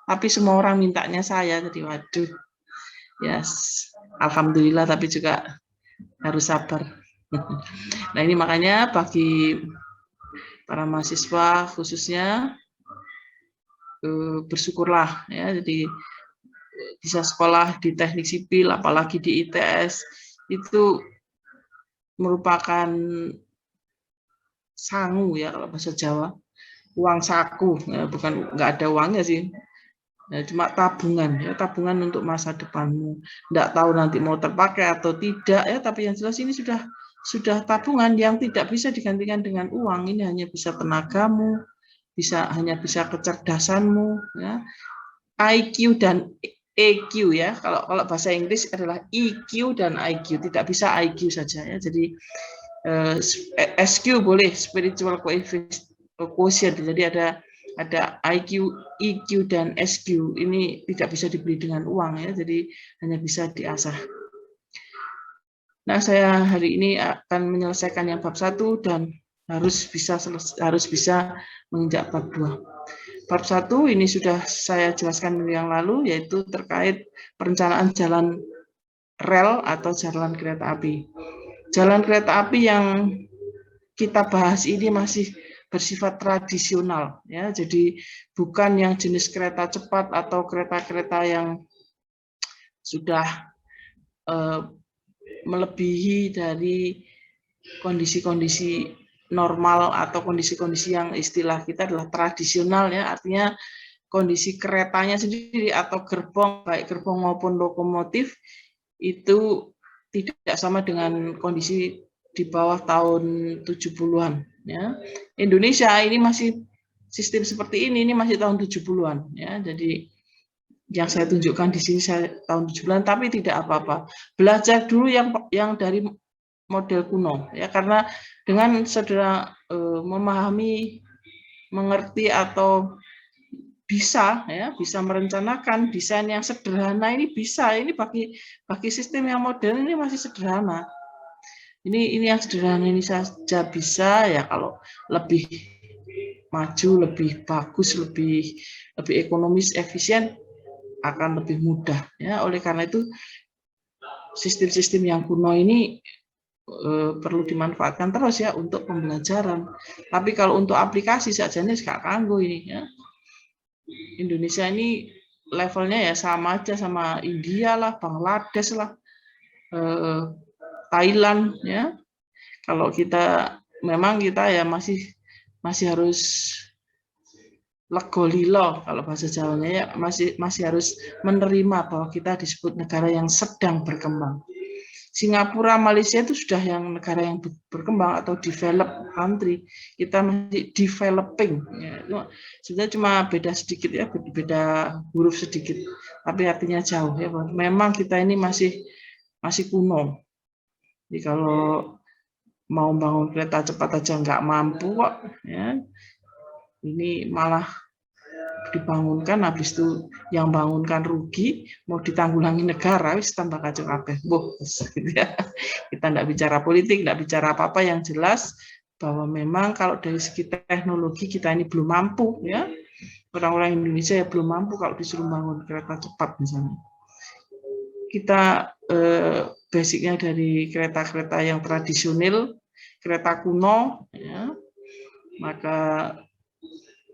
tapi semua orang mintanya saya, jadi waduh, yes, alhamdulillah, tapi juga harus sabar. Nah ini makanya bagi para mahasiswa khususnya bersyukurlah ya, jadi bisa sekolah di teknik sipil, apalagi di ITS itu merupakan sangu ya kalau bahasa Jawa, uang saku, ya, bukan nggak ada uangnya sih, ya, cuma tabungan ya, tabungan untuk masa depanmu. Nggak tahu nanti mau terpakai atau tidak ya, tapi yang jelas ini sudah tabungan yang tidak bisa digantikan dengan uang. Ini hanya bisa tenagamu, hanya bisa kecerdasanmu, ya. IQ dan EQ ya. Kalau bahasa Inggris adalah EQ dan IQ, tidak bisa IQ saja ya. Jadi SQ boleh, spiritual quotient. Jadi ada IQ, EQ dan SQ. Ini tidak bisa dibeli dengan uang ya. Jadi hanya bisa diasah. Nah, saya hari ini akan menyelesaikan yang bab 1 dan harus bisa menginjak bab 2. Bab 1 ini sudah saya jelaskan minggu yang lalu, yaitu terkait perencanaan jalan rel atau jalan kereta api. Jalan kereta api yang kita bahas ini masih bersifat tradisional, ya. Jadi bukan yang jenis kereta cepat atau kereta-kereta yang sudah melebihi dari kondisi-kondisi normal atau kondisi-kondisi yang istilah kita adalah tradisional ya, artinya kondisi keretanya sendiri atau gerbong, baik gerbong maupun lokomotif itu tidak sama dengan kondisi di bawah tahun 70-an ya. Indonesia ini masih sistem seperti ini masih tahun 70-an ya. Jadi yang saya tunjukkan di sini saya tahun 70-an, tapi tidak apa-apa. Belajar dulu yang dari model kuno ya, karena dengan saudara memahami, mengerti atau bisa merencanakan desain yang sederhana ini bisa. Ini bagi sistem yang modern ini masih sederhana. Ini yang sederhana ini saja bisa ya, kalau lebih maju, lebih bagus, lebih ekonomis, efisien akan lebih mudah ya. Oleh karena itu sistem-sistem yang kuno ini perlu dimanfaatkan terus ya untuk pembelajaran. Tapi kalau untuk aplikasi saja ini gak kanggo ini ya. Indonesia ini levelnya ya sama aja sama India lah, Bangladesh lah, Thailand ya. Kalau kita memang ya masih harus legolilo kalau bahasa Jawanya ya, masih harus menerima bahwa kita disebut negara yang sedang berkembang. Singapura, Malaysia itu sudah yang negara yang berkembang atau developed country. Kita masih developing. Ya. Sebenarnya cuma beda sedikit ya, beda huruf sedikit, tapi artinya jauh ya. Memang kita ini masih kuno. Jadi kalau mau bangun kereta cepat aja nggak mampu kok. Ya. Ini malah dibangunkan, habis itu yang bangunkan rugi, mau ditanggulangi negara, wis tambah kacau kabeh. Gitu ya. Kita enggak bicara politik, enggak bicara apa-apa, yang jelas bahwa memang kalau dari segi teknologi kita ini belum mampu ya. Orang-orang Indonesia ya belum mampu kalau disuruh bangun kereta cepat misalnya. Kita basicnya dari kereta-kereta yang tradisional, kereta kuno ya. Maka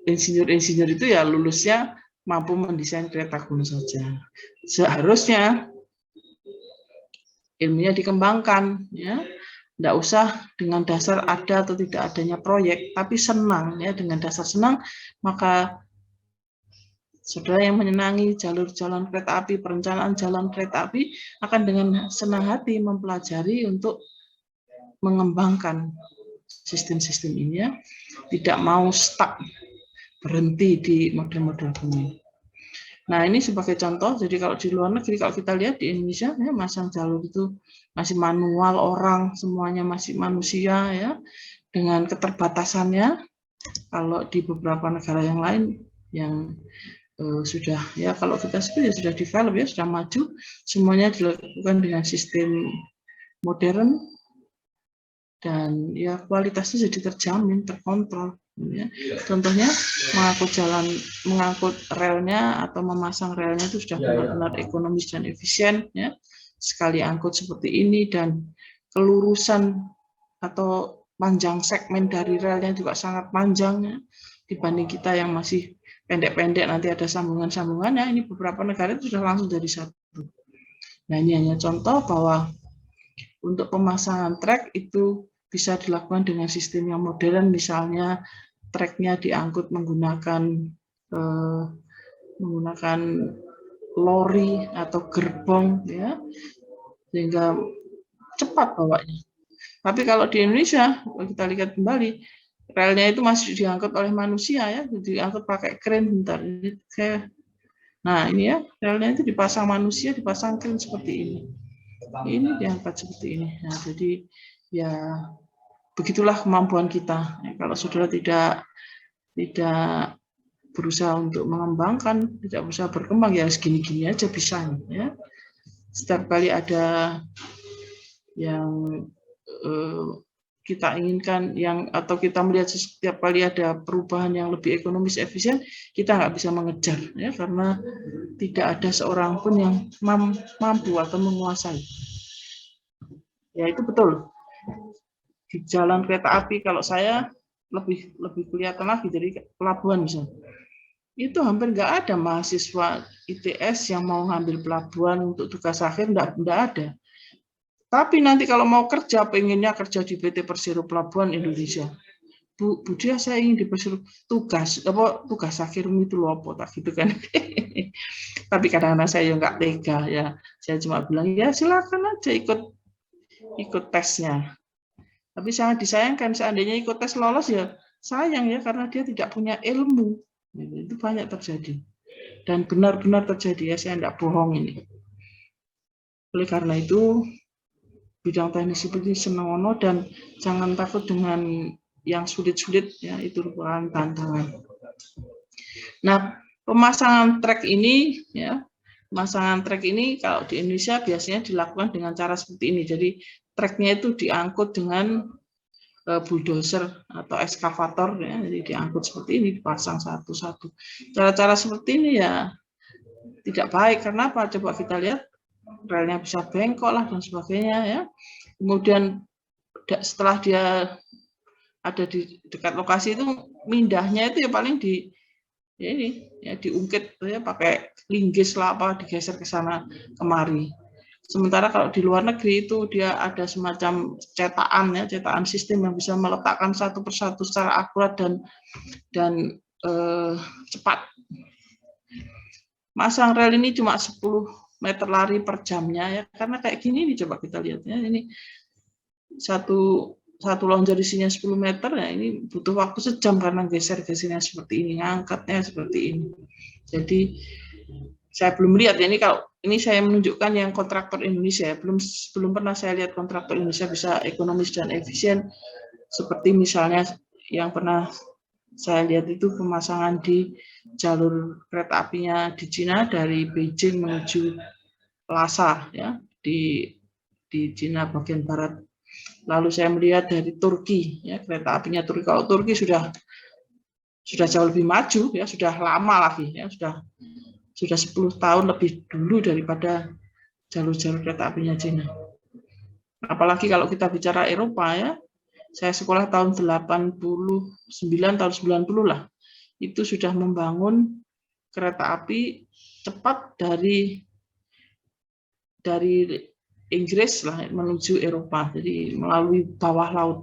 insinyur-insinyur itu ya lulusnya mampu mendesain kereta kuno saja. Seharusnya ilmunya dikembangkan ya. Tidak usah dengan dasar ada atau tidak adanya proyek, tapi senang ya, dengan dasar senang maka saudara yang menyenangi jalur jalan kereta api, perencanaan jalan kereta api akan dengan senang hati mempelajari untuk mengembangkan sistem-sistem ini ya. Tidak mau stuck, berhenti di model-model kuno. Nah ini sebagai contoh, jadi kalau di luar negeri, kalau kita lihat di Indonesia, ya, masang jalur itu masih manual, orang semuanya masih manusia ya, dengan keterbatasannya. Kalau di beberapa negara yang lain yang sudah ya, kalau kita ya sudah develop ya, sudah maju, semuanya dilakukan dengan sistem modern dan ya kualitasnya jadi terjamin, terkontrol. Ya. Contohnya mengangkut relnya atau memasang relnya itu sudah benar-benar ekonomis dan efisien, ya. Sekali angkut seperti ini dan kelurusan atau panjang segmen dari relnya juga sangat panjang, ya, dibanding kita yang masih pendek-pendek, nanti ada sambungan-sambungannya. Ini beberapa negara itu sudah langsung jadi satu. Nah, ini hanya contoh bahwa untuk pemasangan trek itu bisa dilakukan dengan sistem yang modern, misalnya treknya diangkut menggunakan lori atau gerbong, ya, sehingga cepat bawanya. Tapi kalau di Indonesia, kita lihat kembali, relnya itu masih diangkut oleh manusia, ya, diangkut pakai kren. Bentar, nah ini ya, relnya itu dipasang manusia, dipasang kren seperti ini. Ini diangkat seperti ini. Nah, jadi ya begitulah kemampuan kita. Ya, kalau saudara tidak berusaha untuk mengembangkan, tidak berusaha berkembang, ya segini-gini aja bisanya. Ya. Setiap kali ada yang kita inginkan, atau kita melihat setiap kali ada perubahan yang lebih ekonomis efisien, kita nggak bisa mengejar, ya, karena tidak ada seorang pun yang mampu atau menguasai. Ya itu betul. Di jalan kereta api, kalau saya lebih kelihatan lagi dari pelabuhan misalnya. Itu hampir nggak ada mahasiswa ITS yang mau ngambil pelabuhan untuk tugas akhir, nggak ada. Tapi nanti kalau mau kerja, pengennya kerja di PT Persero Pelabuhan Indonesia. Bu Dia, saya ingin di Persero, tugas akhirmu itu loh apa, tak gitu kan. Tapi kadang-kadang saya nggak tega, ya. Saya cuma bilang, ya silakan aja ikut tesnya. Tapi sangat disayangkan, seandainya ikut tes lolos, ya sayang, ya, karena dia tidak punya ilmu. Itu banyak terjadi. Dan benar-benar terjadi, ya, saya tidak bohong ini. Oleh karena itu, bidang teknis seperti senono, dan jangan takut dengan yang sulit-sulit, ya, itu merupakan tantangan. Nah, pemasangan trek ini, ya, kalau di Indonesia biasanya dilakukan dengan cara seperti ini. Jadi treknya itu diangkut dengan bulldozer atau eskavator, ya, jadi diangkut seperti ini, dipasang satu-satu. Cara-cara seperti ini ya tidak baik. Kenapa? Coba kita lihat, relnya bisa bengkok lah dan sebagainya, ya. Kemudian setelah dia ada di dekat lokasi itu, mindahnya itu ya paling diungkit, ya, pakai linggis lah apa, digeser ke sana kemari. Sementara kalau di luar negeri itu dia ada semacam cetakan sistem yang bisa meletakkan satu persatu secara akurat dan cepat. Masang rel ini cuma 10 meter lari per jamnya, ya, karena kayak gini nih, coba kita lihat, ya, ini satu lonjor isinya 10 meter, ya, ini butuh waktu sejam karena geser-gesernya seperti ini, ngangkatnya seperti ini. Jadi saya belum lihat, ya, ini kalau ini saya menunjukkan yang kontraktor Indonesia, ya, belum pernah saya lihat kontraktor Indonesia bisa ekonomis dan efisien seperti misalnya yang pernah saya lihat itu pemasangan di jalur kereta apinya di Cina dari Beijing menuju Lhasa, ya, di Cina bagian barat. Lalu saya melihat dari Turki, ya, kereta apinya Turki. Kalau Turki sudah jauh lebih maju, ya, sudah lama lagi, ya, sudah 10 tahun lebih dulu daripada jalur-jalur kereta apinya Cina. Apalagi kalau kita bicara Eropa, ya, saya sekolah tahun 89, tahun 90 lah, itu sudah membangun kereta api cepat dari Inggris lah menuju Eropa, jadi melalui bawah laut.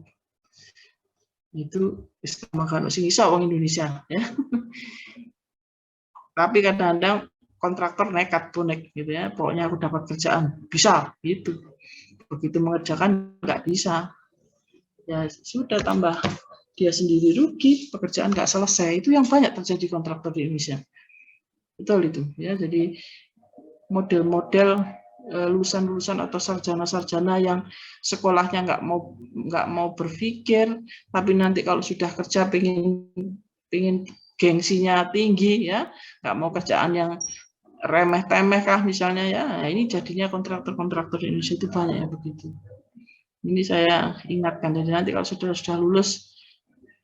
Itu istimewa sing iso wong Indonesia, ya. Tapi kadang-kadang kontraktor nekat bonek gitu, ya, pokoknya aku dapat kerjaan bisa gitu. Begitu mengerjakan nggak bisa, ya sudah, tambah dia sendiri rugi, pekerjaan nggak selesai. Itu yang banyak terjadi kontraktor di Indonesia. Betul itu, ya. Jadi model-model lulusan-lulusan atau sarjana-sarjana yang sekolahnya nggak mau berpikir, tapi nanti kalau sudah kerja pengen gengsinya tinggi, ya, nggak mau kerjaan yang remeh-temeh kah misalnya, ya. Nah, ini jadinya kontraktor di Indonesia itu banyak, ya, begitu. Ini saya ingatkan, jadi nanti kalau sudah lulus,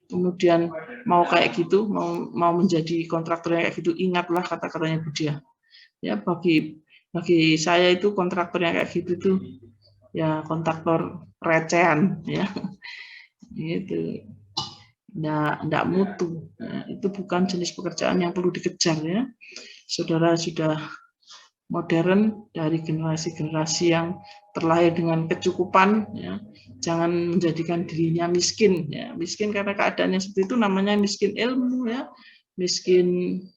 kemudian mau kayak gitu, mau menjadi kontraktor yang kayak gitu, ingatlah kata-katanya Budia. Ya, bagi saya itu kontraktor yang kayak gitu tuh ya kontraktor recehan ya. Itu enggak mutu. Nah, itu bukan jenis pekerjaan yang perlu dikejar ya. Saudara sudah modern dari generasi-generasi yang terlahir dengan kecukupan ya. Jangan menjadikan dirinya miskin ya. Miskin karena keadaannya seperti itu namanya miskin ilmu ya. Miskin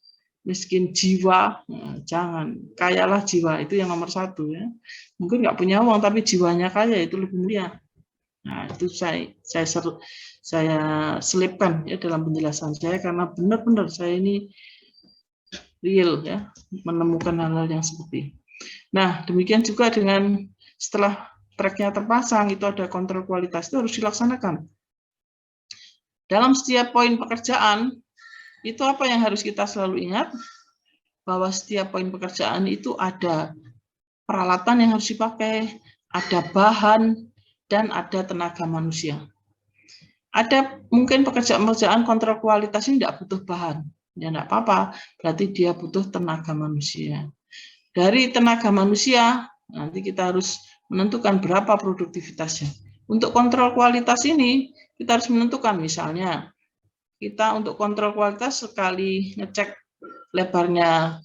jiwa, nah, jangan. Kayalah jiwa, itu yang nomor satu ya. Mungkin nggak punya uang tapi jiwanya kaya, itu lebih mulia. Nah, itu saya selipkan ya dalam penjelasan saya karena benar-benar saya ini real ya menemukan hal-hal yang seperti. Nah, demikian juga dengan setelah tracknya terpasang itu ada kontrol kualitas, itu harus dilaksanakan. Dalam setiap poin pekerjaan itu apa yang harus kita selalu ingat? Bahwa setiap poin pekerjaan itu ada peralatan yang harus dipakai, ada bahan, dan ada tenaga manusia. Ada mungkin pekerjaan-pekerjaan kontrol kualitas ini tidak butuh bahan. Ya tidak apa-apa, berarti dia butuh tenaga manusia. Dari tenaga manusia, nanti kita harus menentukan berapa produktivitasnya. Untuk kontrol kualitas ini, kita harus menentukan misalnya, kita untuk kontrol kualitas sekali ngecek lebarnya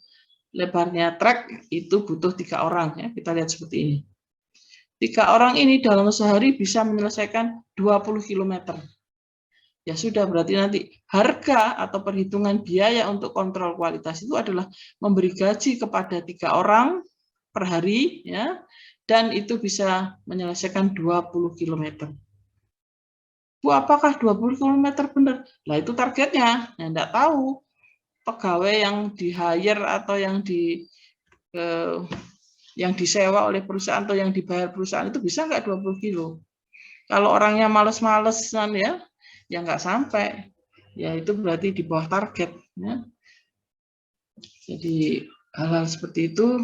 trek itu butuh 3 orang ya. Kita lihat seperti ini. 3 orang ini dalam sehari bisa menyelesaikan 20 km. Ya sudah, berarti nanti harga atau perhitungan biaya untuk kontrol kualitas itu adalah memberi gaji kepada 3 orang per hari ya, dan itu bisa menyelesaikan 20 km. Bu, apakah 20 km benar? Nah, itu targetnya. Nah, enggak tahu pegawai yang di-hire atau yang disewa oleh perusahaan atau yang dibayar perusahaan itu bisa nggak 20 kilo. Kalau orangnya males-malesan ya nggak sampai. Ya itu berarti di bawah target. Ya. Jadi hal-hal seperti itu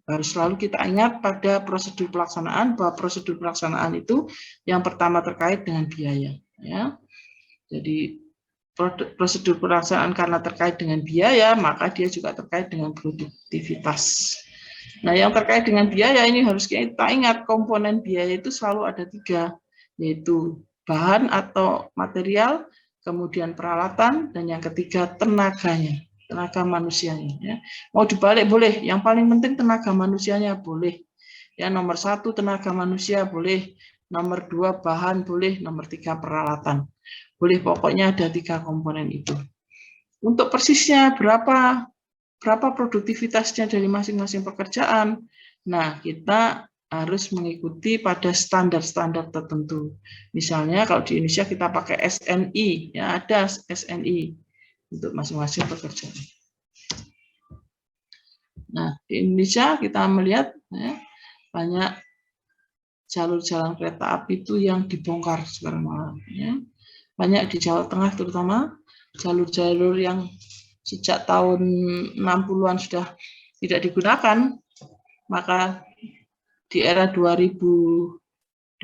harus selalu kita ingat pada prosedur pelaksanaan, bahwa prosedur pelaksanaan itu yang pertama terkait dengan biaya. Ya. Jadi prosedur pelaksanaan karena terkait dengan biaya, maka dia juga terkait dengan produktivitas. Nah, yang terkait dengan biaya ini harus kita ingat komponen biaya itu selalu ada 3, yaitu bahan atau material, kemudian peralatan, dan yang ketiga tenaganya, tenaga manusianya. Ya. Mau dibalik boleh, yang paling penting tenaga manusianya boleh. Ya, nomor 1 tenaga manusia boleh, nomor 2 bahan boleh, nomor 3 peralatan. Boleh, pokoknya ada 3 komponen itu. Untuk persisnya berapa produktivitasnya dari masing-masing pekerjaan. Nah, kita harus mengikuti pada standar-standar tertentu. Misalnya kalau di Indonesia kita pakai SNI, ya ada SNI untuk masing-masing pekerjaan. Nah, di Indonesia kita melihat ya, banyak jalur jalan kereta api itu yang dibongkar sekarang malam. Ya. Banyak di Jawa Tengah terutama jalur-jalur yang sejak tahun 60-an sudah tidak digunakan, maka di era 2016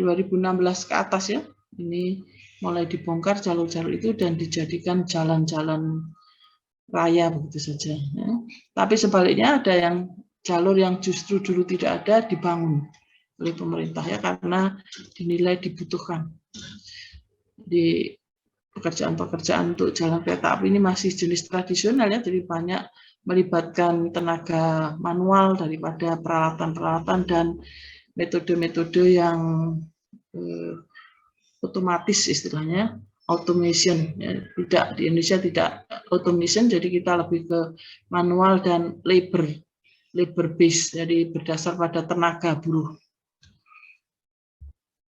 ke atas ya, ini mulai dibongkar jalur-jalur itu dan dijadikan jalan-jalan raya begitu saja. Ya. Tapi sebaliknya ada yang jalur yang justru dulu tidak ada dibangun oleh pemerintah ya karena dinilai dibutuhkan. Di pekerjaan-pekerjaan untuk jalan kereta api ini masih jenis tradisional ya, jadi banyak melibatkan tenaga manual daripada peralatan-peralatan dan metode-metode yang otomatis istilahnya, automation. Ya. Tidak, di Indonesia tidak automation, jadi kita lebih ke manual dan labor base, jadi berdasar pada tenaga buruh.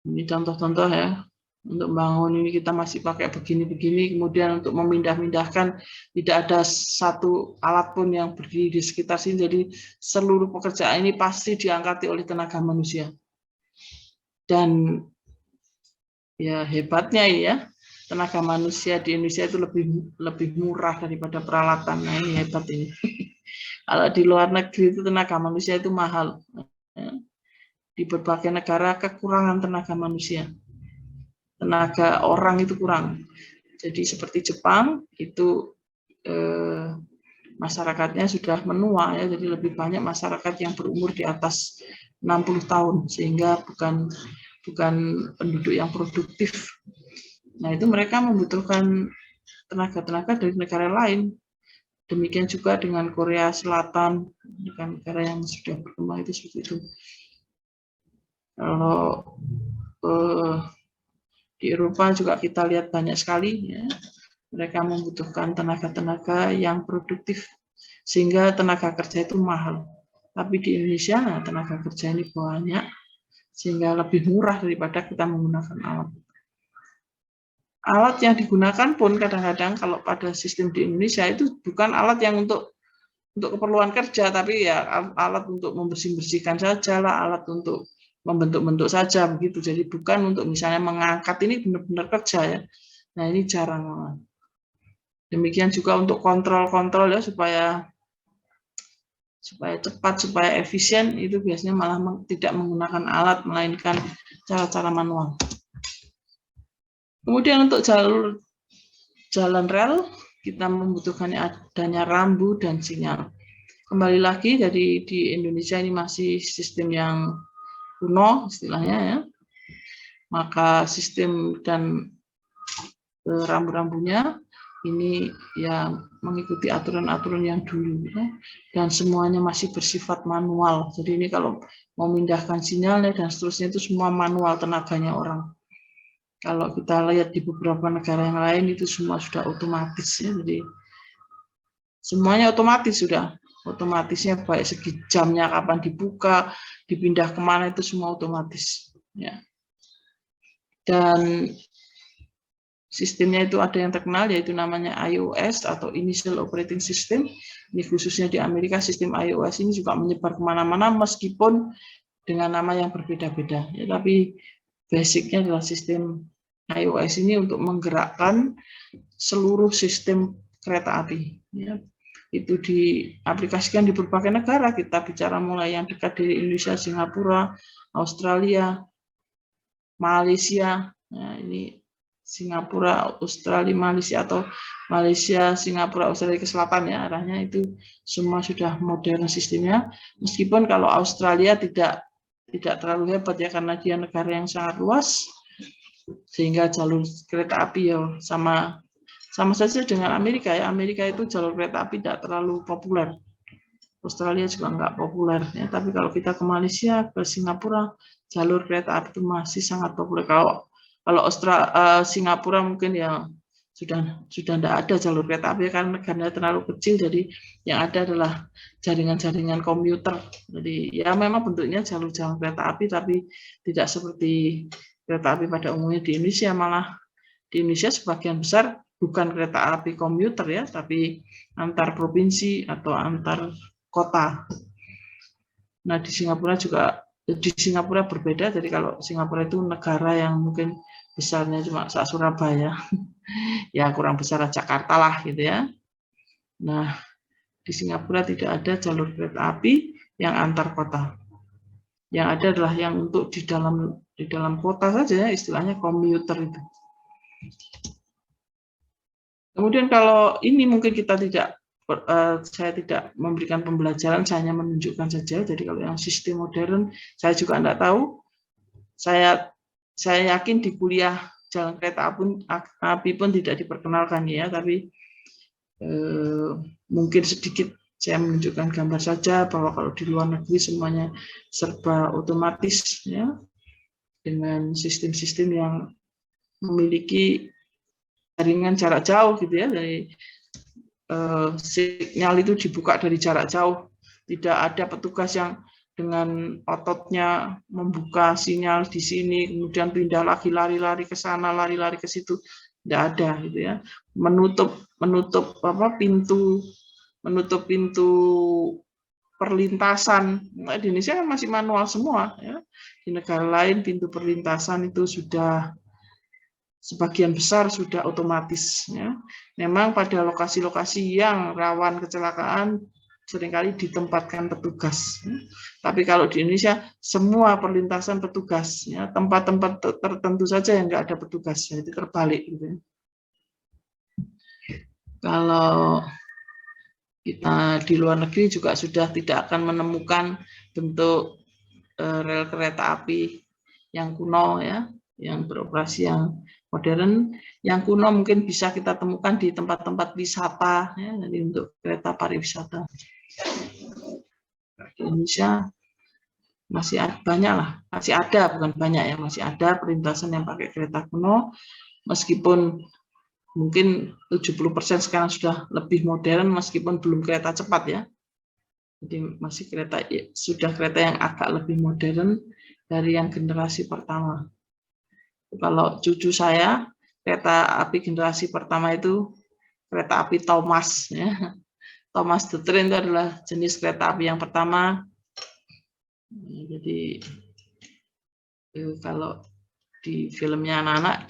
Ini contoh-contoh ya. Untuk membangun ini kita masih pakai begini-begini, kemudian untuk memindah-mindahkan tidak ada satu alat pun yang berdiri di sekitar sini, jadi seluruh pekerjaan ini pasti diangkati oleh tenaga manusia. Dan ya hebatnya ini ya, tenaga manusia di Indonesia itu lebih murah daripada peralatan. Nah ini hebat ini. Kalau di luar negeri itu tenaga manusia itu mahal. Di berbagai negara kekurangan tenaga manusia. tenaga orang itu kurang. Jadi seperti Jepang itu masyarakatnya sudah menua ya, jadi lebih banyak masyarakat yang berumur di atas 60 tahun sehingga bukan penduduk yang produktif. Nah, itu mereka membutuhkan tenaga-tenaga dari negara lain. Demikian juga dengan Korea Selatan, negara yang sudah berkembang itu seperti itu. Kalau di Eropa juga kita lihat banyak sekali ya, mereka membutuhkan tenaga-tenaga yang produktif sehingga tenaga kerja itu mahal. Tapi di Indonesia nah, tenaga kerja ini banyak sehingga lebih murah daripada kita menggunakan alat. Alat yang digunakan pun kadang-kadang kalau pada sistem di Indonesia itu bukan alat yang untuk keperluan kerja, tapi ya alat untuk membersih-bersihkan saja lah, alat untuk membentuk-bentuk saja begitu. Jadi bukan untuk misalnya mengangkat, ini benar-benar kerja ya. Nah, ini jarang. Demikian juga untuk kontrol-kontrol ya supaya cepat, supaya efisien, itu biasanya malah tidak menggunakan alat melainkan cara-cara manual. Kemudian untuk jalan rel, kita membutuhkan adanya rambu dan sinyal. Kembali lagi, jadi di Indonesia ini masih sistem yang kuno istilahnya ya. Maka sistem dan rambu-rambunya ini ya mengikuti aturan-aturan yang dulu ya. Dan semuanya masih bersifat manual. Jadi ini kalau mau memindahkan sinyalnya dan seterusnya itu semua manual, tenaganya orang. Kalau kita lihat di beberapa negara yang lain itu semua sudah otomatis ya, jadi semuanya otomatis sudah. Otomatisnya baik segi jamnya kapan dibuka, dipindah kemana itu semua otomatis. Ya. Dan sistemnya itu ada yang terkenal yaitu namanya iOS atau Initial Operating System. Ini khususnya di Amerika sistem iOS ini juga menyebar kemana-mana meskipun dengan nama yang berbeda-beda. Ya, tapi basicnya adalah sistem iOS ini untuk menggerakkan seluruh sistem kereta api. Ya. Itu diaplikasikan di berbagai negara. Kita bicara mulai yang dekat dari Indonesia, Singapura, Australia, Malaysia. Nah, ini Singapura, Australia, Malaysia atau Malaysia, Singapura, Australia ke selatan ya, arahnya itu semua sudah modern sistemnya. Meskipun kalau Australia tidak terlalu hebat ya karena dia negara yang sangat luas sehingga jalur kereta api ya sama saja dengan Amerika ya. Amerika itu jalur kereta api tidak terlalu populer. Australia juga nggak populer ya. Tapi kalau kita ke Malaysia, ke Singapura, jalur kereta api itu masih sangat populer. Kalau Singapura mungkin ya sudah tidak ada jalur kereta api karena negaranya terlalu kecil, jadi yang ada adalah jaringan-jaringan komuter. Jadi ya memang bentuknya jalur kereta api tapi tidak seperti kereta api pada umumnya di Indonesia. Malah di Indonesia sebagian besar bukan kereta api komuter ya, tapi antar provinsi atau antar kota. Nah di Singapura berbeda. Jadi kalau Singapura itu negara yang mungkin besarnya cuma Surabaya, ya kurang besar Jakarta lah gitu ya. Nah di Singapura tidak ada jalur kereta api yang antar kota. Yang ada adalah yang untuk di dalam kota saja, istilahnya komuter itu. Kemudian kalau ini mungkin saya tidak memberikan pembelajaran, saya hanya menunjukkan saja. Jadi kalau yang sistem modern, saya juga tidak tahu. Saya yakin di kuliah jalan kereta api pun tidak diperkenalkan ya, tapi mungkin sedikit saya menunjukkan gambar saja bahwa kalau di luar negeri semuanya serba otomatis ya, dengan sistem-sistem yang memiliki jaringan jarak jauh gitu ya, dari sinyal itu dibuka dari jarak jauh, tidak ada petugas yang dengan ototnya membuka sinyal di sini kemudian pindah lagi lari-lari ke sana lari-lari ke situ, tidak ada gitu ya. Menutup pintu perlintasan. Nah, di Indonesia kan masih manual semua ya. Di negara lain pintu perlintasan itu sudah sebagian besar sudah otomatis ya. Memang pada lokasi-lokasi yang rawan kecelakaan seringkali ditempatkan petugas. Tapi kalau di Indonesia semua perlintasan petugas, ya, tempat-tempat tertentu saja yang nggak ada petugas, jadi terbalik. Gitu. Kalau kita di luar negeri juga sudah tidak akan menemukan bentuk rel kereta api yang kuno, ya, yang beroperasi yang modern. Yang kuno mungkin bisa kita temukan di tempat-tempat wisata, ya, jadi untuk kereta pariwisata. Di Indonesia masih banyak lah, masih ada, bukan banyak ya, masih ada perlintasan yang pakai kereta kuno, meskipun mungkin 70% sekarang sudah lebih modern, meskipun belum kereta cepat ya. Jadi masih sudah kereta yang agak lebih modern dari yang generasi pertama. Kalau cucu saya, kereta api generasi pertama itu kereta api Thomas, ya. Thomas the Train itu adalah jenis kereta api yang pertama. Jadi kalau di filmnya anak-anak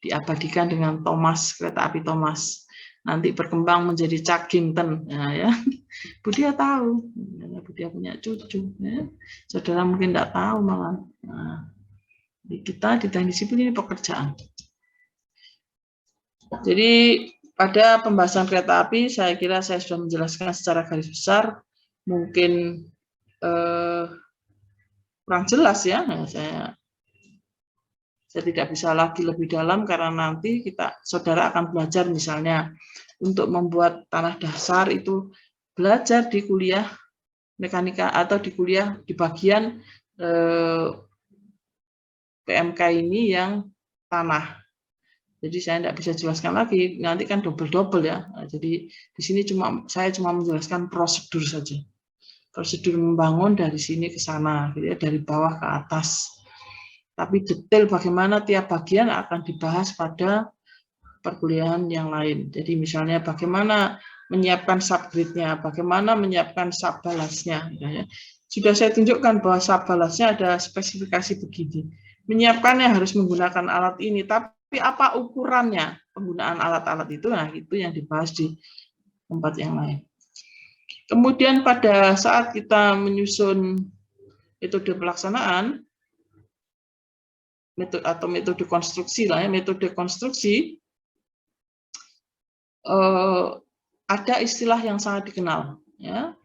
diabadikan dengan Thomas, kereta api Thomas. Nanti berkembang menjadi Chuggington, ya. Budia tahu, Budia punya cucu, ya. Saudara mungkin tidak tahu malah. Nah, kita di teknik sipil ini pekerjaan. Jadi pada pembahasan kereta api, saya kira saya sudah menjelaskan secara garis besar, mungkin kurang jelas ya, saya tidak bisa lagi lebih dalam karena nanti saudara akan belajar misalnya untuk membuat tanah dasar itu belajar di kuliah mekanika atau di kuliah di bagian PMK ini yang tanah. Jadi saya tidak bisa jelaskan lagi, nanti kan double-double ya. Jadi di sini saya cuma menjelaskan prosedur saja. Prosedur membangun dari sini ke sana, gitu ya, dari bawah ke atas. Tapi detail bagaimana tiap bagian akan dibahas pada perkuliahan yang lain. Jadi misalnya bagaimana menyiapkan subgrid-nya, bagaimana menyiapkan subbalasnya. Ya. Sudah saya tunjukkan bahwa subbalasnya ada spesifikasi begini. Menyiapkannya harus menggunakan alat ini, tapi apa ukurannya penggunaan alat-alat itu? Nah, itu yang dibahas di tempat yang lain. Kemudian pada saat kita menyusun metode pelaksanaan, metode konstruksi lah ya, metode konstruksi, ada istilah yang sangat dikenal, ya.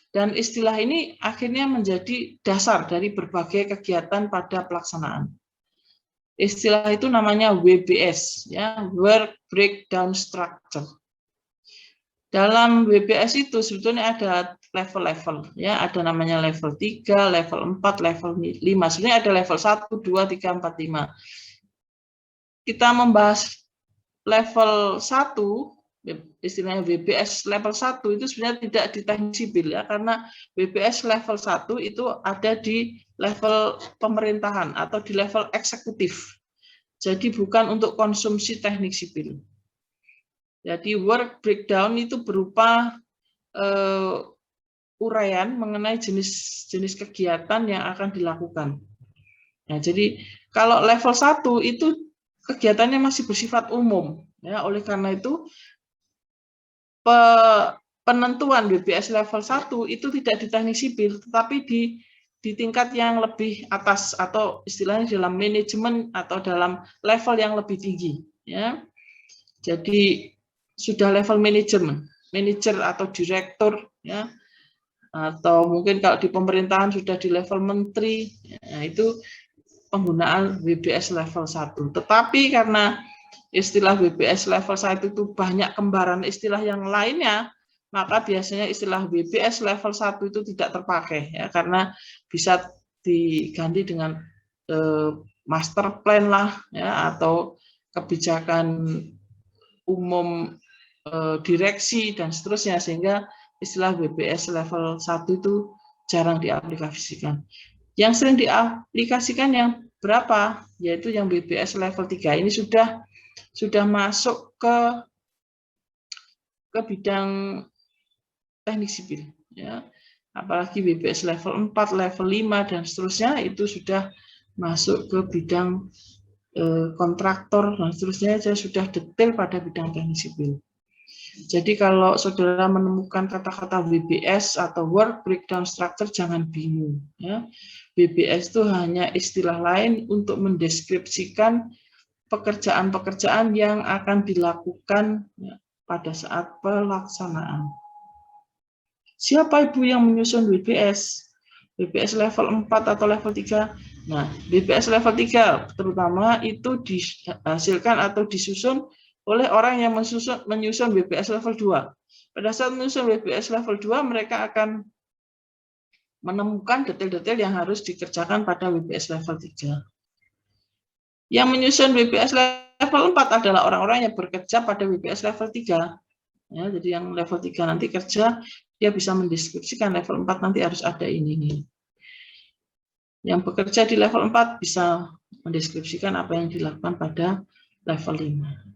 Dan istilah ini akhirnya menjadi dasar dari berbagai kegiatan pada pelaksanaan. Istilah itu namanya WBS, ya, Work Breakdown Structure. Dalam WBS itu sebetulnya ada level-level, ya, ada namanya level 3, level 4, level 5. Sebenarnya ada level 1, 2, 3, 4, 5. Kita membahas level 1, istilahnya WBS level 1 itu sebenarnya tidak di teknik sipil ya, karena WBS level 1 itu ada di level pemerintahan atau di level eksekutif. Jadi bukan untuk konsumsi teknik sipil. Jadi work breakdown itu berupa uraian mengenai jenis-jenis kegiatan yang akan dilakukan. Nah, jadi kalau level 1 itu kegiatannya masih bersifat umum, ya. Oleh karena itu penentuan WBS level 1 itu tidak di teknik sipil, tetapi di tingkat yang lebih atas atau istilahnya dalam manajemen atau dalam level yang lebih tinggi, ya. Jadi sudah level manajer atau direktur, ya, atau mungkin kalau di pemerintahan sudah di level menteri, ya, itu penggunaan WBS level 1. Tetapi karena istilah WBS level 1 itu banyak kembaran istilah yang lainnya, maka biasanya istilah WBS level 1 itu tidak terpakai, ya, karena bisa diganti dengan master plan lah, ya, atau kebijakan umum direksi dan seterusnya, sehingga istilah WBS level 1 itu jarang diaplikasikan. Yang sering diaplikasikan yang berapa? Yaitu yang WBS level 3 ini sudah masuk ke bidang teknik sipil, ya. Apalagi WBS level 4, level 5 dan seterusnya itu sudah masuk ke bidang kontraktor dan seterusnya, sudah detail pada bidang teknik sipil. Jadi kalau saudara menemukan kata-kata WBS atau Work Breakdown Structure, jangan bingung. Ya. WBS itu hanya istilah lain untuk mendeskripsikan pekerjaan-pekerjaan yang akan dilakukan pada saat pelaksanaan. Siapa Ibu yang menyusun WBS? WBS level 4 atau level 3? Nah, WBS level 3 terutama itu dihasilkan atau disusun oleh orang yang menyusun WBS level 2. Pada saat menyusun WBS level 2, mereka akan menemukan detail-detail yang harus dikerjakan pada WBS level 3. Yang menyusun WBS level 4 adalah orang-orang yang bekerja pada WBS level 3. Ya, jadi yang level 3 nanti kerja, dia bisa mendeskripsikan level 4 nanti harus ada ini. Yang bekerja di level 4 bisa mendeskripsikan apa yang dilakukan pada level 5.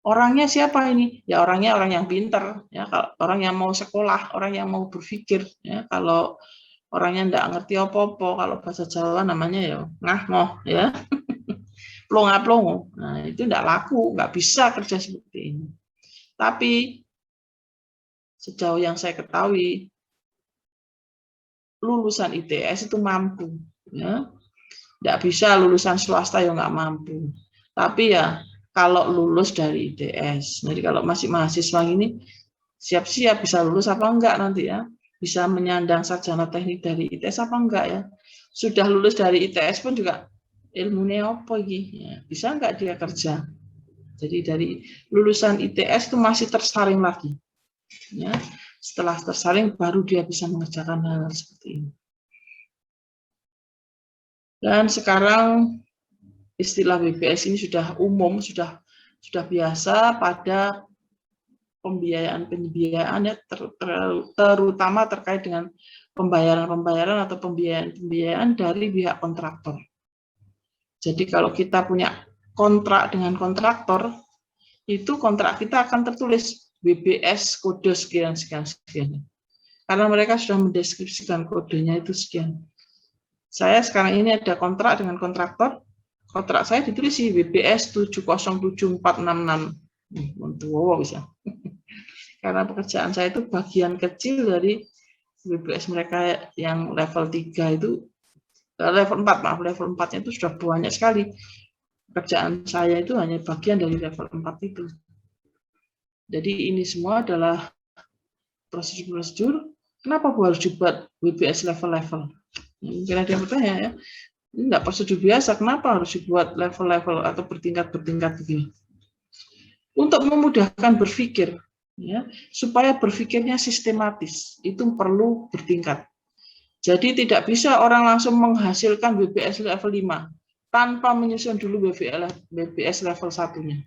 Orangnya siapa ini? Ya orangnya orang yang pinter, ya, orang yang mau sekolah, orang yang mau berpikir. Ya, kalau orangnya enggak ngerti apa-apa, kalau bahasa Jawa namanya ya ngahmoh, ya. Plonga-plongo. Nah, itu enggak laku, enggak bisa kerja seperti ini. Tapi sejauh yang saya ketahui, lulusan ITS itu mampu, ya. Nggak bisa lulusan swasta yang nggak mampu. Tapi ya kalau lulus dari ITS, jadi kalau masih mahasiswa ini siap-siap bisa lulus apa enggak nanti ya, bisa menyandang sarjana teknik dari ITS apa enggak ya. Sudah lulus dari ITS pun juga ilmunya apa ini, ya, bisa enggak dia kerja. Jadi dari lulusan ITS itu masih tersaring lagi. Ya, setelah tersaring baru dia bisa mengerjakan hal seperti ini. Dan sekarang istilah WBS ini sudah umum, sudah biasa pada pembiayaan ya, terutama terkait dengan pembayaran atau pembiayaan dari pihak kontraktor. Jadi kalau kita punya kontrak dengan kontraktor, itu kontrak kita akan tertulis WBS kode sekian. Karena mereka sudah mendeskripsikan kodenya itu sekian. Saya sekarang ini ada kontrak dengan kontraktor, kontrak saya ditulis WBS 707466. Wow, bisa. Karena pekerjaan saya itu bagian kecil dari WBS mereka yang level 3 itu, level 4, maaf, level 4-nya itu sudah banyak sekali. Pekerjaan saya itu hanya bagian dari level 4 itu. Jadi ini semua adalah prosedur-prosedur. Kenapa harus dibuat WBS level-level? Mungkin ada yang bertanya ya. Ini enggak prosedur biasa, kenapa harus dibuat level-level atau bertingkat-bertingkat begini? Untuk memudahkan berpikir, ya, supaya berpikirnya sistematis, itu perlu bertingkat. Jadi tidak bisa orang langsung menghasilkan WBS level 5 tanpa menyusun dulu WBS level 1-nya.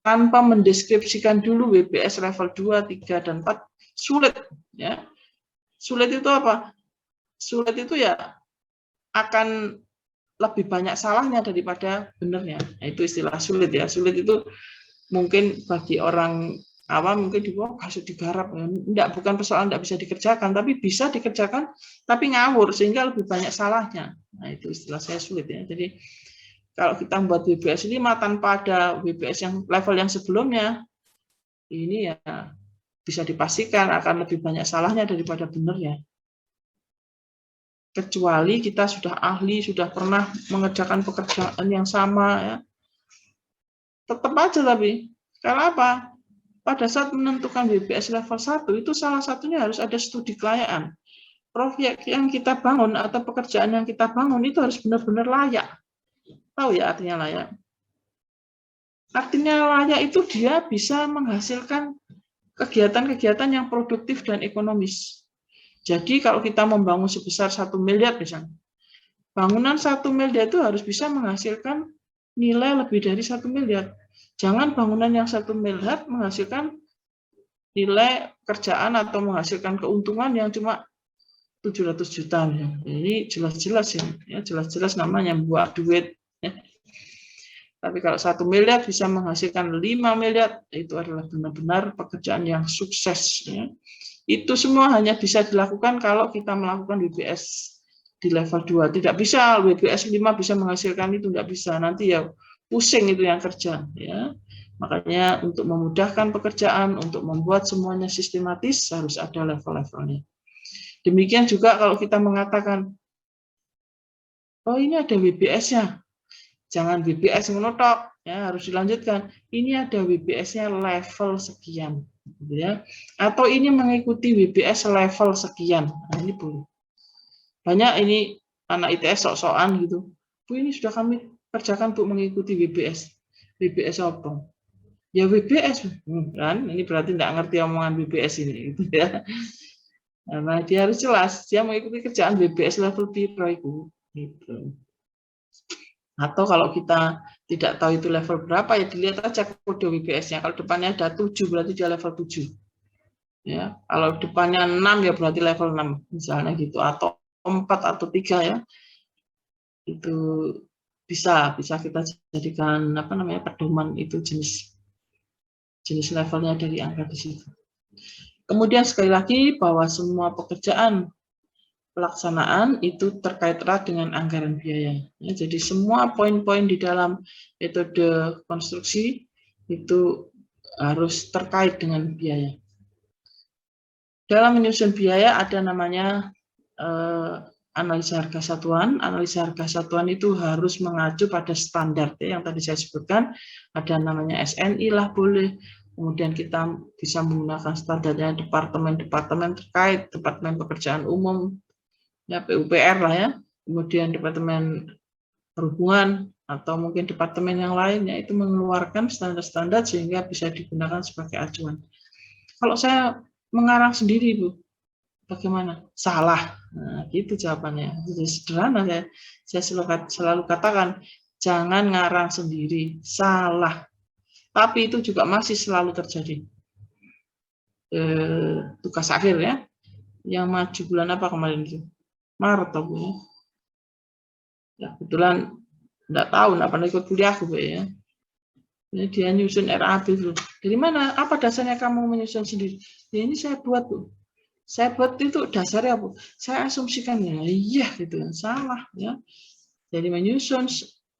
Tanpa mendeskripsikan dulu WBS level 2, 3, dan 4, sulit. Ya. Sulit itu apa? Sulit itu ya akan lebih banyak salahnya daripada benernya. Nah, itu istilah sulit ya. Sulit itu mungkin bagi orang awam mungkin kasih digarap. Enggak, bukan persoalan enggak bisa dikerjakan, tapi bisa dikerjakan tapi ngawur sehingga lebih banyak salahnya. Nah, itu istilah saya sulit ya. Jadi kalau kita membuat WBS 5 tanpa ada WBS yang level yang sebelumnya, ini ya bisa dipastikan akan lebih banyak salahnya daripada benernya. Kecuali kita sudah ahli, sudah pernah mengerjakan pekerjaan yang sama, ya. Tetap aja tapi, karena apa? Pada saat menentukan WBS level 1, itu salah satunya harus ada studi kelayakan. Proyek yang kita bangun atau pekerjaan yang kita bangun itu harus benar-benar layak. Tahu ya artinya layak? Artinya layak itu dia bisa menghasilkan kegiatan-kegiatan yang produktif dan ekonomis. Jadi kalau kita membangun sebesar 1 miliar misalnya, bangunan 1 miliar itu harus bisa menghasilkan nilai lebih dari 1 miliar. Jangan bangunan yang 1 miliar menghasilkan nilai kerjaan atau menghasilkan keuntungan yang cuma 700 juta. Ini jelas-jelas ya, jelas-jelas namanya buat duit. Ya. Tapi kalau 1 miliar bisa menghasilkan 5 miliar, itu adalah benar-benar pekerjaan yang sukses. Ya. Itu semua hanya bisa dilakukan kalau kita melakukan WBS di level 2. Tidak bisa WBS 5 bisa menghasilkan itu, tidak bisa. Nanti ya pusing itu yang kerja. Ya. Makanya untuk memudahkan pekerjaan, untuk membuat semuanya sistematis, harus ada level-levelnya. Demikian juga kalau kita mengatakan, oh ini ada WBS-nya, jangan WBS menutup, ya harus dilanjutkan. Ini ada WBS-nya level sekian, gitu ya. Atau ini mengikuti WBS level sekian, nah, ini boleh. Banyak ini anak ITS sok-sokan gitu, Bu ini sudah kami kerjakan Bu mengikuti WBS. WBS apa? Ya WBS, kan? Ini berarti tidak ngerti omongan WBS ini, gitu ya. Nah, dia harus jelas, dia mengikuti kerjaan WBS level piro itu, gitu. Atau kalau kita tidak tahu itu level berapa, ya dilihat aja kode WBS-nya. Kalau depannya ada 7, berarti dia level 7. Ya, kalau depannya 6, ya berarti level 6, misalnya gitu. Atau 4 atau 3 ya. Itu bisa kita jadikan pedoman itu jenis levelnya dari angka di situ. Kemudian sekali lagi bahwa semua pekerjaan pelaksanaan itu terkait erat dengan anggaran biaya. Ya, jadi semua poin-poin di dalam metode konstruksi itu harus terkait dengan biaya. Dalam menyusun biaya ada namanya analisa harga satuan. Analisa harga satuan itu harus mengacu pada standar ya, yang tadi saya sebutkan. Ada namanya SNI lah boleh. Kemudian kita bisa menggunakan standarnya departemen-departemen terkait, departemen pekerjaan umum, ya PUPR lah ya, kemudian departemen perhubungan atau mungkin departemen yang lain, ya itu mengeluarkan standar-standar sehingga bisa digunakan sebagai acuan. Kalau saya mengarang sendiri Bu, bagaimana? Salah. Nah, gitu jawabannya. Jadi sederhana, saya selalu katakan jangan ngarang sendiri, salah. Tapi itu juga masih selalu terjadi. Tugas akhir ya, yang maju bulan apa kemarin itu? Maret atau ya? Ya, kebetulan enggak tahu, enggak pernah ikut kuliah Bu ya. Ini dia nyusun RAB dulu. Dari mana? Apa dasarnya kamu menyusun sendiri? Ya ini saya buat Bu. Saya buat itu dasarnya Bu. Saya asumsikan ya, iya gitu kan, salah ya. Jadi menyusun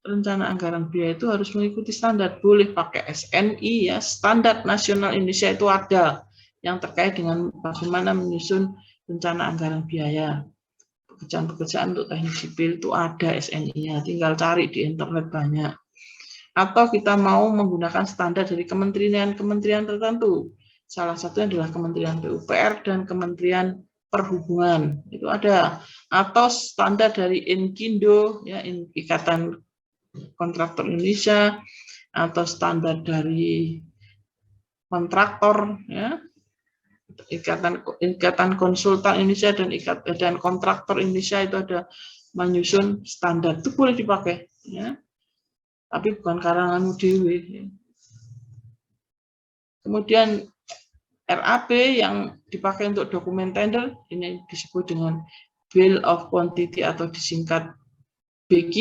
rencana anggaran biaya itu harus mengikuti standar. Boleh pakai SNI ya, standar nasional Indonesia itu ada yang terkait dengan bagaimana menyusun rencana anggaran biaya. Pekerjaan-pekerjaan untuk teknik sipil itu ada SNI-nya, tinggal cari di internet banyak. Atau kita mau menggunakan standar dari kementerian tertentu. Salah satunya adalah Kementerian PUPR dan Kementerian Perhubungan. Itu ada. Atau standar dari INKINDO, ya, Ikatan Kontraktor Indonesia, atau standar dari kontraktor, ya, Ikatan Konsultan Indonesia dan Kontraktor Indonesia itu ada menyusun standar, itu boleh dipakai, ya. Tapi bukan karanganmu dewe. Kemudian RAP yang dipakai untuk dokumen tender ini disebut dengan Bill of Quantity atau disingkat BQ,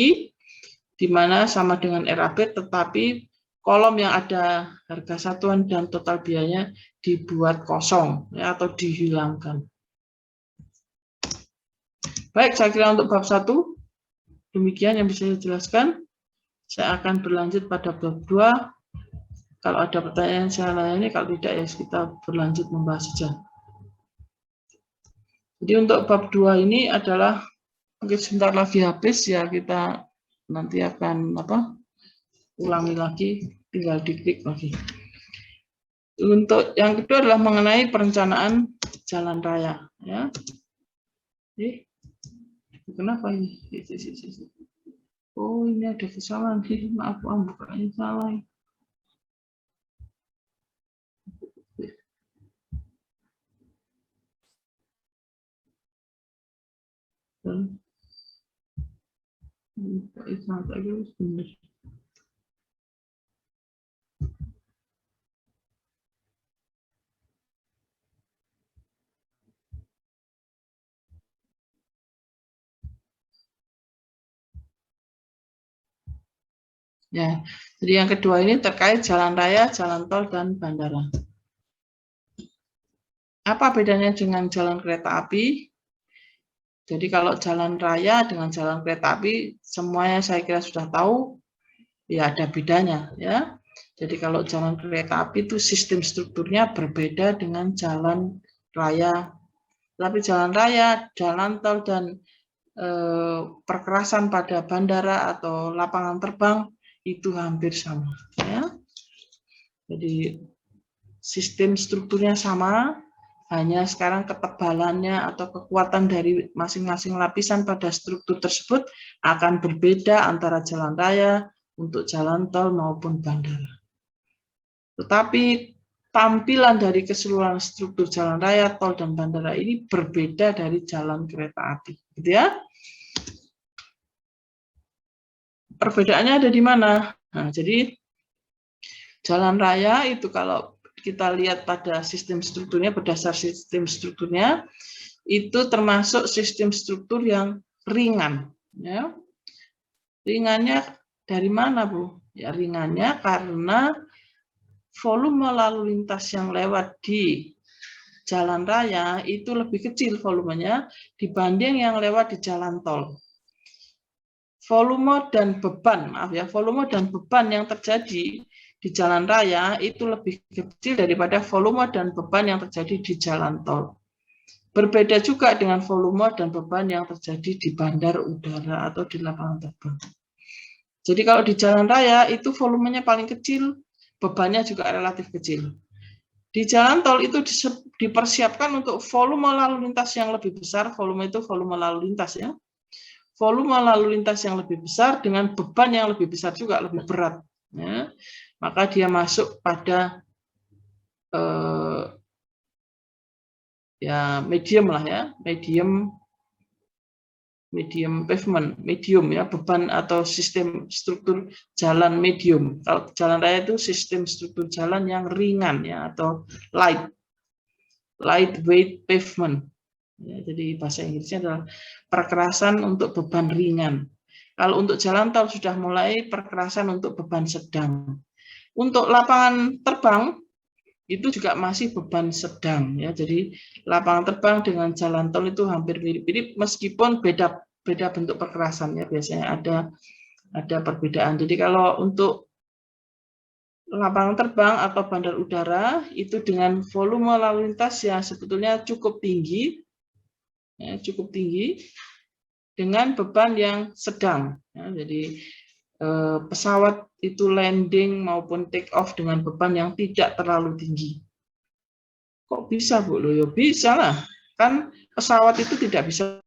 di mana sama dengan RAP tetapi kolom yang ada harga satuan dan total biayanya dibuat kosong ya, atau dihilangkan. Baik, saya kira untuk bab 1 demikian yang bisa saya jelaskan. Saya akan berlanjut pada bab 2. Kalau ada pertanyaan saya layani, kalau tidak ya kita berlanjut membahas saja. Jadi untuk bab 2 ini adalah mungkin sebentar lagi habis ya, kita nanti akan ulangi lagi, tinggal diklik lagi. Untuk yang kedua adalah mengenai perencanaan jalan raya ya. Kenapa ini? Oh, ini ada kesalahan sih. Maaf, bukannya salah. Ya, jadi yang kedua ini terkait jalan raya, jalan tol, dan bandara. Apa bedanya dengan jalan kereta api? Jadi kalau jalan raya dengan jalan kereta api, semuanya saya kira sudah tahu, ya ada bedanya. Ya, Jadi kalau jalan kereta api itu sistem strukturnya berbeda dengan jalan raya. Tapi jalan raya, jalan tol, dan perkerasan pada bandara atau lapangan terbang itu hampir sama. Ya. Jadi sistem strukturnya sama, hanya sekarang ketebalannya atau kekuatan dari masing-masing lapisan pada struktur tersebut akan berbeda antara jalan raya untuk jalan tol maupun bandara. Tetapi tampilan dari keseluruhan struktur jalan raya, tol, dan bandara ini berbeda dari jalan kereta api. Gitu ya. Perbedaannya ada di mana? Nah, jadi jalan raya itu kalau kita lihat pada sistem strukturnya, berdasar sistem strukturnya, itu termasuk sistem struktur yang ringan. Ya. Ringannya dari mana, Bu? Ya, ringannya karena volume lalu lintas yang lewat di jalan raya itu lebih kecil volumenya dibanding yang lewat di jalan tol. Volume dan beban, volume dan beban yang terjadi di jalan raya itu lebih kecil daripada volume dan beban yang terjadi di jalan tol. Berbeda juga dengan volume dan beban yang terjadi di bandar udara atau di lapangan terbang. Jadi kalau di jalan raya itu volumenya paling kecil, bebannya juga relatif kecil. Di jalan tol itu dipersiapkan untuk volume lalu lintas yang lebih besar, volume itu volume lalu lintas ya. Volume lalu lintas yang lebih besar dengan beban yang lebih besar juga, lebih berat. Ya. Maka dia masuk pada ya medium lah ya, medium pavement, medium ya, beban atau sistem struktur jalan medium. Kalau jalan raya itu sistem struktur jalan yang ringan ya, atau lightweight pavement. Ya, jadi bahasa Inggrisnya adalah perkerasan untuk beban ringan. Kalau untuk jalan tol sudah mulai perkerasan untuk beban sedang. Untuk lapangan terbang itu juga masih beban sedang ya. Jadi lapangan terbang dengan jalan tol itu hampir mirip-mirip meskipun beda bentuk perkerasannya, biasanya ada perbedaan. Jadi kalau untuk lapangan terbang atau bandar udara itu dengan volume lalu lintas yang sebetulnya cukup tinggi, ya, dengan beban yang sedang. Ya, jadi pesawat itu landing maupun take off dengan beban yang tidak terlalu tinggi. Kok bisa, Bu? Loh, ya bisa lah. Kan pesawat itu tidak bisa